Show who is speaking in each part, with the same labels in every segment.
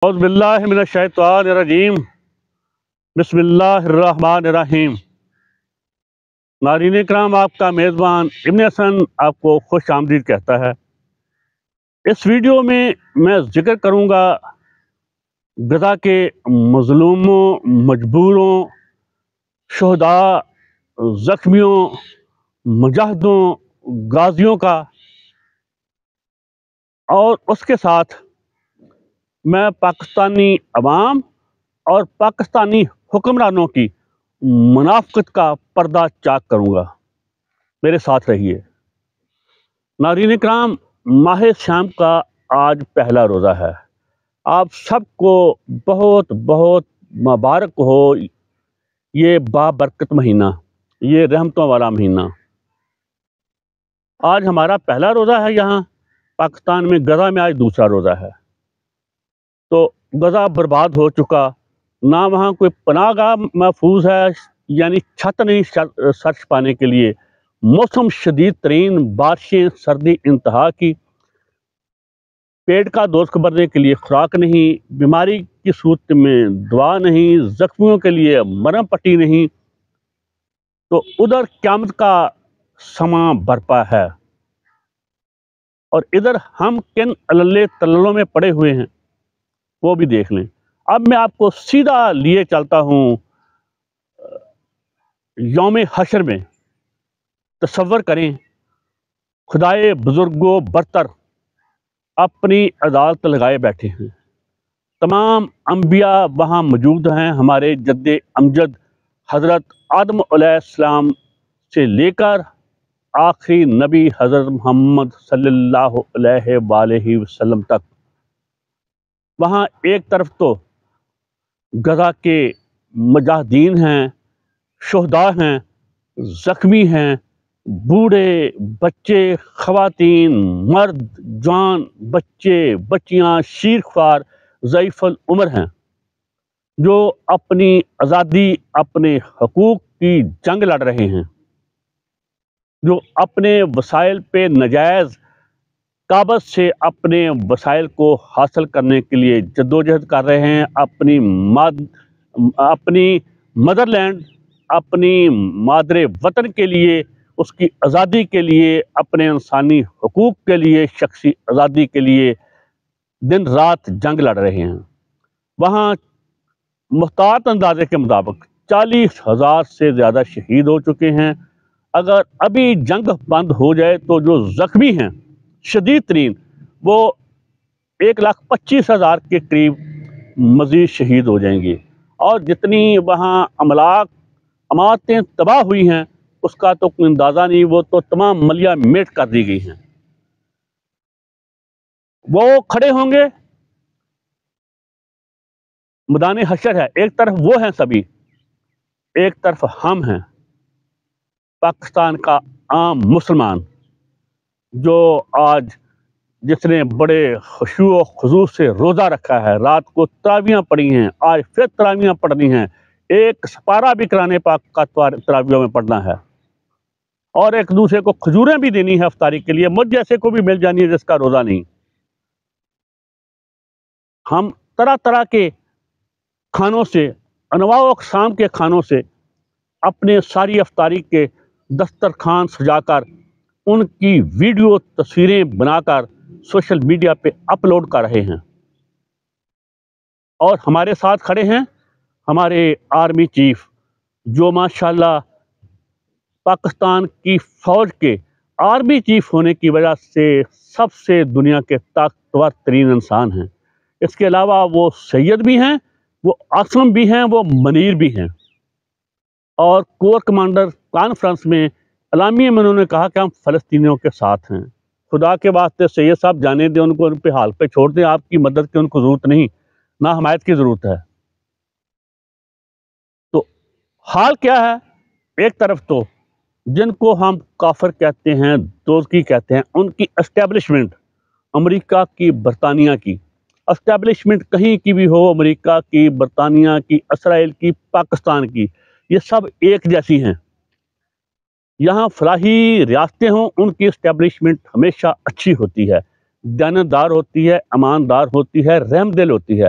Speaker 1: اعوذ باللہ من الشیطان الرجیم بسم اللہ الرحمن الرحیم۔ ناظرین اکرام، آپ کا میزبان ابن حسن آپ کو خوش آمدید کہتا ہے۔ اس ویڈیو میں ذکر کروں گا غزہ کے مظلوموں، مجبوروں، شہداء، زخمیوں، مجاہدوں، غازیوں کا، اور اس کے ساتھ میں پاکستانی عوام اور پاکستانی حکمرانوں کی منافقت کا پردہ چاک کروں گا۔ میرے ساتھ رہیے۔ ناظرین اکرام، ماہ شام کا آج پہلا روزہ ہے۔ آپ سب کو بہت بہت مبارک ہو یہ بابرکت مہینہ، یہ رحمتوں والا مہینہ۔ آج ہمارا پہلا روزہ ہے یہاں پاکستان میں، غزہ میں آج دوسرا روزہ ہے۔ تو غزہ برباد ہو چکا، نہ وہاں کوئی پناہ گاہ محفوظ ہے، یعنی چھت نہیں سر چھپانے کے لیے، موسم شدید ترین، بارشیں، سردی انتہا کی، پیٹ کا دوست بھرنے کے لیے خوراک نہیں، بیماری کی صورت میں دوا نہیں، زخمیوں کے لیے مرہم پٹی نہیں، تو ادھر قیامت کا سماں برپا ہے، اور ادھر ہم کن اللہ تللوں میں پڑے ہوئے ہیں وہ بھی دیکھ لیں۔ اب میں آپ کو سیدھا لیے چلتا ہوں یوم حشر میں۔ تصور کریں، خدائے بزرگ و برتر اپنی عدالت لگائے بیٹھے ہیں، تمام انبیاء وہاں موجود ہیں، ہمارے جد امجد حضرت آدم علیہ السلام سے لے کر آخری نبی حضرت محمد صلی اللہ علیہ وآلہ وسلم تک۔ وہاں ایک طرف تو غزہ کے مجاہدین ہیں، شہداء ہیں، زخمی ہیں، بوڑھے، بچے، خواتین، مرد، جوان، بچے، بچیاں، شیرخوار، ضعیف العمر ہیں، جو اپنی آزادی، اپنے حقوق کی جنگ لڑ رہے ہیں، جو اپنے وسائل پہ ناجائز قابض سے اپنے وسائل کو حاصل کرنے کے لیے جدوجہد کر رہے ہیں، اپنی مدر لینڈ، اپنی مادر وطن کے لیے، اس کی آزادی کے لیے، اپنے انسانی حقوق کے لیے، شخصی آزادی کے لیے دن رات جنگ لڑ رہے ہیں۔ وہاں محتاط اندازے کے مطابق 40,000 سے زیادہ شہید ہو چکے ہیں۔ اگر ابھی جنگ بند ہو جائے تو جو زخمی ہیں شدید ترین، وہ 1,25,000 کے قریب مزید شہید ہو جائیں گے، اور جتنی وہاں عمارتیں تباہ ہوئی ہیں اس کا تو کوئی اندازہ نہیں، وہ تو تمام ملیہ میٹ کر دی گئی ہیں۔ وہ کھڑے ہوں گے، میدان حشر ہے، ایک طرف وہ ہیں سبھی، ایک طرف ہم ہیں، پاکستان کا عام مسلمان، جو آج جس نے بڑے خشوع و خضوع سے روزہ رکھا ہے، رات کو تراویحاں پڑھی ہیں، آج پھر تراویحاں پڑھنی ہیں، ایک سپارہ بھی قرآن پاک کا تراویحوں میں پڑھنا ہے، اور ایک دوسرے کو کھجوریں بھی دینی ہے افطاری کے لیے، مجھ جیسے کو بھی مل جانی ہے جس کا روزہ نہیں۔ ہم طرح طرح کے کھانوں سے، انواع و اقسام کے کھانوں سے اپنے ساری افطاری کے دسترخوان سجا کر، ان کی ویڈیو تصویریں بنا کر سوشل میڈیا پہ اپلوڈ کر رہے ہیں، اور ہمارے ساتھ کھڑے ہیں ہمارے آرمی چیف، جو ماشاءاللہ پاکستان کی فوج کے آرمی چیف ہونے کی وجہ سے سب سے دنیا کے طاقتور ترین انسان ہیں۔ اس کے علاوہ وہ سید بھی ہیں، وہ عاصم بھی ہیں، وہ منیر بھی ہیں، اور کور کمانڈر کانفرنس میں اعلامیے میں انہوں نے کہا کہ ہم فلسطینیوں کے ساتھ ہیں۔ خدا کے واسطے سید صاحب جانے دیں ان کو، ان پہ حال پہ چھوڑ دیں، آپ کی مدد کی ان کو ضرورت نہیں، نہ حمایت کی ضرورت ہے۔ تو حال کیا ہے؟ ایک طرف تو جن کو ہم کافر کہتے ہیں، دوزخی کہتے ہیں، ان کی اسٹیبلشمنٹ، امریکہ کی، برطانیہ کی اسٹیبلشمنٹ، کہیں کی بھی ہو، امریکہ کی، برطانیہ کی، اسرائیل کی، پاکستان کی، یہ سب ایک جیسی ہیں۔ یہاں فلاحی ریاستیں ہوں، ان کی اسٹیبلشمنٹ ہمیشہ اچھی ہوتی ہے، دیانتدار ہوتی ہے، اماندار ہوتی ہے، رحم دل ہوتی ہے۔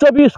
Speaker 1: 24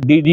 Speaker 1: DG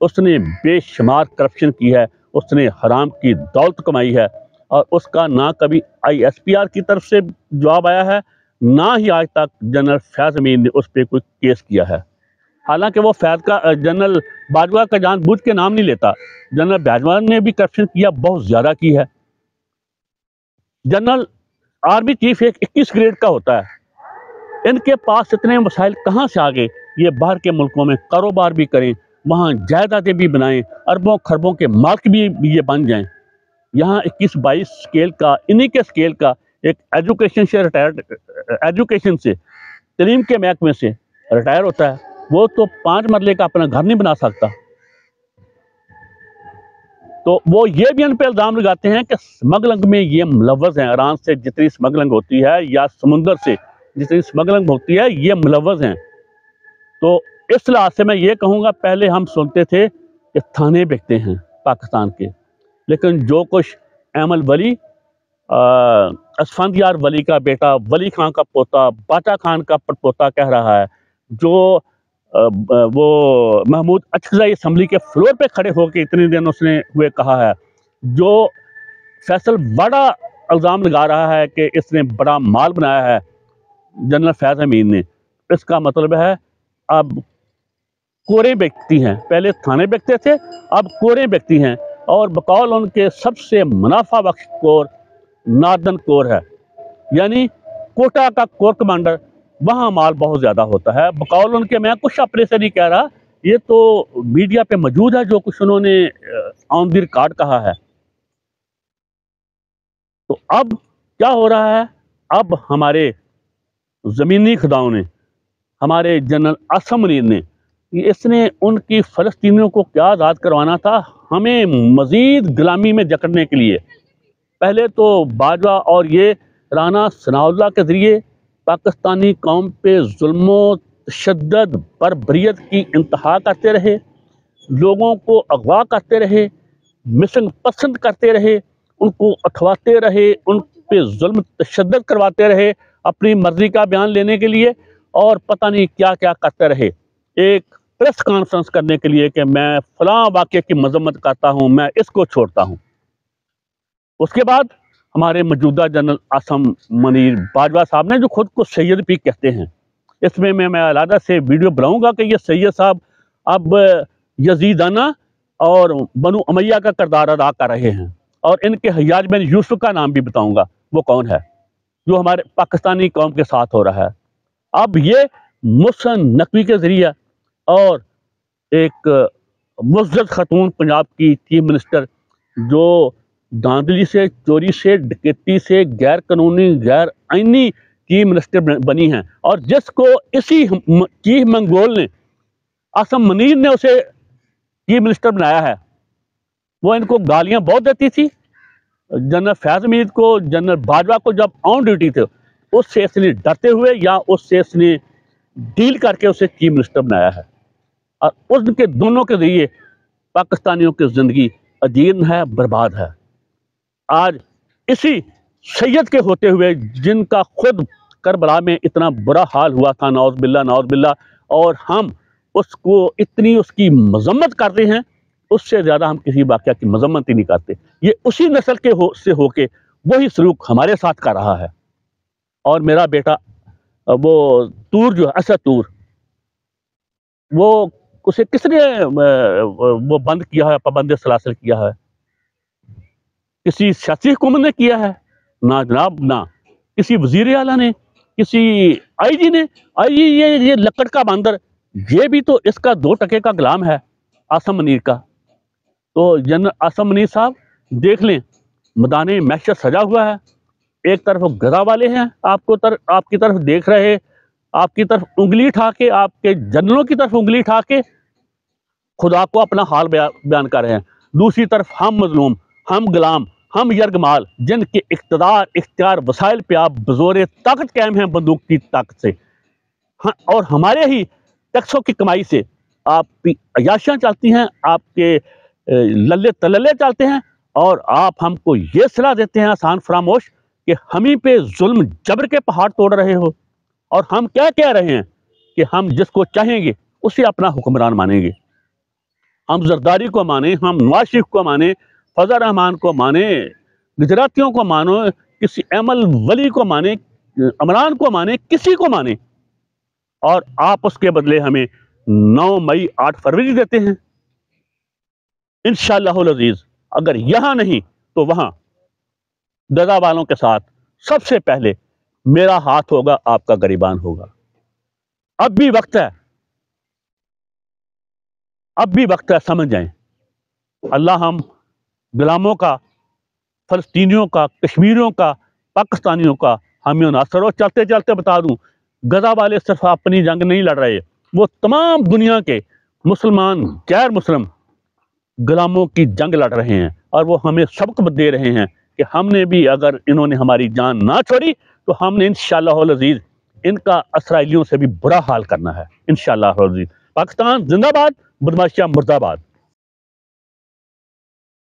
Speaker 1: اس نے بے شمار کرپشن کی ہے، اس نے حرام کی دولت کمائی ہے، اور اس کا نہ کبھی ISPR کی طرف سے جواب آیا ہے، نہ ہی آج تک جنرل فیض امین نے اس پہ کوئی کیس کیا ہے۔ حالانکہ وہ جنرل باجوہ کا جان بوجھ کے نام نہیں لیتا، جنرل باجوہ نے بھی کرپشن کیا، بہت زیادہ کی ہے۔ جنرل آرمی چیف ایک 21 گریڈ کا ہوتا ہے، ان کے پاس اتنے مسائل کہاں سے آگے یہ باہر کے ملکوں میں کاروبار بھی کریں، وہاں جائیدادیں بھی بنائیں، اربوں خربوں کے مالک بھی یہ بن جائیں۔ یہاں 21-22 سکیل کا، انہی کے سکیل کا ایک ایجوکیشن سے تعلیم کے محکمے سے ریٹائر ہوتا ہے، وہ تو 5 مرلے کا اپنا گھر نہیں بنا سکتا۔ تو وہ یہ بھی ان پہ الزام لگاتے ہیں کہ سمگلنگ میں یہ ملوث ہیں، ایران سے جتنی سمگلنگ ہوتی ہے یا سمندر سے جتنی سمگلنگ ہوتی ہے یہ ملوث ہیں۔ تو اس لحاظ سے میں یہ کہوں گا، پہلے ہم سنتے تھے کہ تھانے بکتے ہیں پاکستان کے، لیکن جو کچھ ایمل ولی، اسفندیار ولی کا بیٹا، ولی خان کا پوتا، باچا خان کا پڑپوتا کہہ رہا ہے، جو وہ محمود اچکزئی اسمبلی کے فلور پہ کھڑے ہو کے اتنے دن اس نے ہوئے کہا ہے، جو فیصل بڑا الزام لگا رہا ہے کہ اس نے بڑا مال بنایا ہے جنرل فیض امین نے، اس کا مطلب ہے اب کوریں بیکتی ہیں، پہلے تھانے بیکتے تھے، اب کوریں بیکتی ہیں، اور بقول ان کے سب سے منافع بخش کور ناردن کور ہے، یعنی کوٹا کا کور کمانڈر، وہاں مال بہت زیادہ ہوتا ہے بقول ان کے۔ میں کچھ اپنے سے نہیں کہہ رہا، یہ تو میڈیا پہ موجود ہے جو کچھ انہوں نے آن دی ریکارڈ کہا ہے۔ تو اب کیا ہو رہا ہے، اب ہمارے زمینی خداؤں نے، ہمارے جنرل عاصم منیر نے، اس نے ان کی فلسطینیوں کو کیا آزاد کروانا تھا، ہمیں مزید غلامی میں جکڑنے کے لیے۔ پہلے تو باجوہ اور یہ رانا ثناء اللہ کے ذریعے پاکستانی قوم پہ ظلم و تشدد بربریت کی انتہا کرتے رہے، لوگوں کو اغوا کرتے رہے، مسنگ پسند کرتے رہے، ان کو اٹھواتے رہے، ان پہ ظلم تشدد کرواتے رہے اپنی مرضی کا بیان لینے کے لیے، اور پتہ نہیں کیا کیا کرتے رہے، ایک پریس کانفرنس کرنے کے لیے کہ میں فلاں واقعے کی مذمت کرتا ہوں، میں اس کو چھوڑتا ہوں۔ اس کے بعد ہمارے موجودہ جنرل عاصم منیر باجوہ صاحب نے، جو خود کو سید بھی کہتے ہیں، اس میں میں علیحدہ سے ویڈیو بناؤں گا کہ یہ سید صاحب اب یزیدانہ اور بنو امیہ کا کردار ادا کر رہے ہیں، اور ان کے حجاج بن یوسف کا نام بھی بتاؤں گا وہ کون ہے، جو ہمارے پاکستانی قوم کے ساتھ ہو رہا ہے۔ اب یہ محسن نقوی کے ذریعہ اور ایک معزز خاتون پنجاب کی چیف منسٹر، جو دھاندلی سے، چوری سے، ڈکیتی سے، غیر قانونی، غیر آئینی چیف منسٹر بنی ہیں، اور جس کو اسی چیف منگول نے، عاصم منیر نے اسے چیف منسٹر بنایا ہے، وہ ان کو گالیاں بہت دیتی تھی۔ جنرل فیض امین کو، جنرل باجوہ کو جب آن ڈیوٹی تھے، اس سے اس نے ڈرتے ہوئے یا اس سے اس نے ڈیل کر کے اسے چیف منسٹر بنایا ہے، اور ان کے دونوں کے ذریعے پاکستانیوں کی زندگی اجیرن ہے، برباد ہے۔ آج اسی سید کے ہوتے ہوئے، جن کا خود کربلا میں اتنا برا حال ہوا تھا، نعوذ باللہ نعوذ باللہ، اور ہم اس کو اتنی اس کی مذمت کرتے ہیں، اس سے زیادہ ہم کسی واقعہ کی مذمت ہی نہیں کرتے۔ یہ اسی نسل کے سے ہو کے وہی سلوک ہمارے ساتھ کر رہا ہے۔ اور میرا بیٹا وہ تور، جو اسد تور، وہ اسے کس نے وہ بند کیا ہے، پابند سلاسل کیا ہے؟ کسی سیاسی حکومت نے کیا ہے؟ نہ جناب، نہ کسی وزیر اعلیٰ نے، کسی آئی جی نے۔ آئی جی یہ لکڑ کا باندر، یہ بھی تو اس کا 2 ٹکے کا غلام ہے، عاصم منیر کا۔ تو جنرل عاصم منیر صاحب دیکھ لیں، میدان محشر سجا ہوا ہے، ایک طرف غزہ والے ہیں آپ کی طرف دیکھ رہے، آپ کی طرف انگلی اٹھا کے، آپ کے جنرلوں کی طرف انگلی اٹھا کے خدا کو اپنا حال بیان کر رہے ہیں، دوسری طرف ہم مظلوم، ہم غلام، ہم یرغمال، جن کے اقتدار، اختیار، وسائل پہ آپ بزور طاقت قائم ہیں بندوق کی طاقت سے، اور ہمارے ہی ٹیکسوں کی کمائی سے آپ کی عیاشیاں چلتی ہیں، آپ کے للے تللے چلتے ہیں، اور آپ ہم کو یہ صلاح دیتے ہیں آسان فراموش کہ ہم ہی پہ ظلم جبر کے پہاڑ توڑ رہے ہو، اور ہم کیا کہہ رہے ہیں کہ ہم جس کو چاہیں گے اسے اپنا حکمران مانیں گے۔ ہم زرداری کو مانیں، ہم نواز شریف کو مانیں، فضل رحمان کو مانیں، گجراتیوں کو مانو، کسی ایمل ولی کو مانیں، عمران کو مانیں، کسی کو مانیں، اور آپ اس کے بدلے ہمیں 9 مئی 8 فروری دیتے ہیں. انشاءاللہ العزیز اگر یہاں نہیں تو وہاں غزہ والوں کے ساتھ سب سے پہلے میرا ہاتھ ہوگا، آپ کا گریبان ہوگا. اب بھی وقت ہے، اب بھی وقت ہے، سمجھ جائیں. اللہ ہم غلاموں کا، فلسطینیوں کا، کشمیریوں کا، پاکستانیوں کا حامی و ناصر ہو. چلتے چلتے بتا دوں، غزہ والے صرف اپنی جنگ نہیں لڑ رہے، وہ تمام دنیا کے مسلمان، غیر مسلم غلاموں کی جنگ لڑ رہے ہیں، اور وہ ہمیں سبق دے رہے ہیں کہ ہم نے بھی اگر انہوں نے ہماری جان نہ چھوڑی تو ہم نے انشاءاللہ العزیز ان کا اسرائیلیوں سے بھی برا حال کرنا ہے. انشاءاللہ العزیز. پاکستان زندہ باد، بدماشیہ مرد آباد.